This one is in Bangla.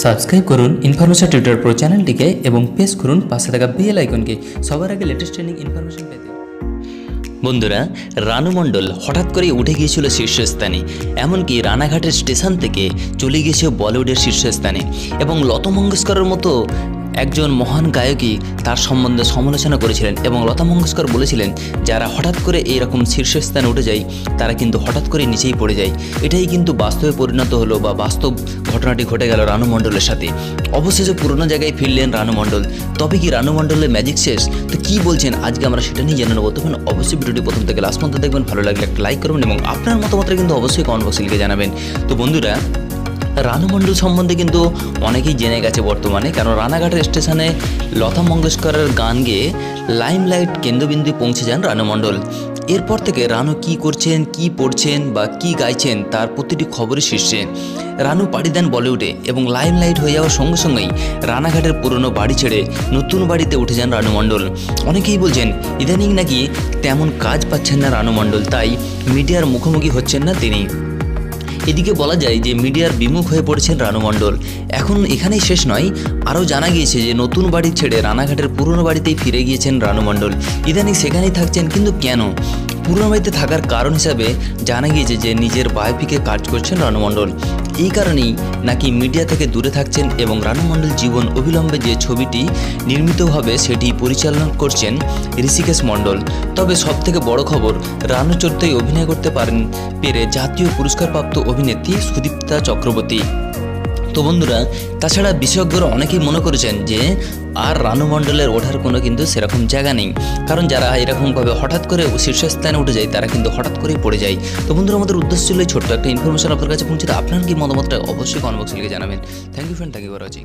সাবস্ক্রাইব করুন ইনফরমেশন টিউটর প্রো চ্যানেলটিকে এবং প্রেস করুন পাশে থাকা বেল আইকনকে সবার আগে লেটেস্ট ট্রেন্ডিং ইনফরমেশন পেতে। বন্ধুরা, রানু মণ্ডল হঠাৎ করে উঠে গিয়েছিল শীর্ষস্থানে, এমনকি রানাঘাটের স্টেশন থেকে চলে গিয়েছিল বলিউডের শীর্ষস্থানে এবং লতা মঙ্গেশকরের মতো একজন মহান গায়কই তার সম্বন্ধে সমালোচনা করেছিলেন এবং লতা মঙ্গেশকর বলেছিলেন যারা হঠাৎ করে এইরকম শীর্ষস্থানে উঠে যায় তারা কিন্তু হঠাৎ করে নিচেই পড়ে যায়। এটাই কিন্তু বাস্তবে পরিণত হলো বা বাস্তব ঘটনাটি ঘটে গেল রানু মণ্ডলের সাথে। অবশেষে পুরনো জায়গায় ফিরলেন রানু মণ্ডল। তবে কি রানু মণ্ডলের ম্যাজিক শেষ? তো কী বলছেন আজকে আমরা সেটা নিয়ে জেনে নেবো। তখন অবশ্যই ভিডিওটি প্রথম থেকে লাস্ট পর্যন্ত দেখবেন। ভালো লাগলে একটা লাইক করবেন এবং আপনার মতামতটা কিন্তু অবশ্যই কমেন্ট বক্সে লিখে জানাবেন। তো বন্ধুরা, রানু মণ্ডল সম্বন্ধে কিন্তু অনেকেই জেনে গেছে বর্তমানে, কারণ রানাঘাটের স্টেশনে লতা মঙ্গেশকরের গান গেয়ে লাইমলাইট কেন্দ্রবিন্দু পৌঁছে যান রানু মণ্ডল। এরপর থেকে রানু কী করছেন, কী পড়ছেন বা কী গাইছেন তার প্রতিটি খবরই শীর্ষে। রানু পাড়ি দেন বলিউডে এবং লাইমলাইট হয়ে যাওয়ার সঙ্গে সঙ্গেই রানাঘাটের পুরনো বাড়ি ছেড়ে নতুন বাড়িতে উঠে যান রানু মণ্ডল। অনেকেই বলছেন ইদানিং নাকি তেমন কাজ পাচ্ছেন না রানু মণ্ডল, তাই মিডিয়ার মুখোমুখি হচ্ছেন না তিনি। এদিকে বলা যায় যে মিডিয়ার বিমুখ হয়ে পড়েছেন রানু মণ্ডল। এখন এখানেই শেষ নয়, আরও জানা গিয়েছে যে নতুন বাড়ি ছেড়ে রানাঘাটের পুরনো বাড়িতেই ফিরে গিয়েছেন রানু মণ্ডল। ইদানিং সেখানেই থাকছেন, কিন্তু কেন? পুরনো বাড়িতে থাকার কারণ হিসাবে জানা গিয়েছে যে নিজের বায়োপিকে কাজ করছেন রানু মণ্ডল। এই কারণেই নাকি মিডিয়া থেকে দূরে থাকছেন এবং রানু মণ্ডল জীবন অবিলম্বে যে ছবিটি নির্মিত হবে সেটি পরিচালনা করছেন ঋষিকেশ মণ্ডল। তবে সবথেকে বড় খবর, রানু চরিত্রে অভিনয় করতে পেরে জাতীয় পুরস্কারপ্রাপ্ত অভিনেত্রী সুদীপ্তা চক্রবর্তী। তো বন্ধুরা, তাছাড়া বিশেষজ্ঞরা অনেকেই মনে করেছেন যে আর রানু মণ্ডলের ওঠার কোনো কিন্তু সেরকম জায়গা নেই, কারণ যারা এরকমভাবে হঠাৎ করে শীর্ষস্থানে উঠে যায় তারা কিন্তু হঠাৎ করেই পড়ে যায়। তো বন্ধুরা, আমাদের উদ্দেশ্য ছিল এই ছোট্ট একটা ইনফরমেশন আপনার কাছে পৌঁছে। আপনার কি মতামতটা অবশ্যই কমেন্ট বক্সে লিখে জানাবেন। Thank you for watching.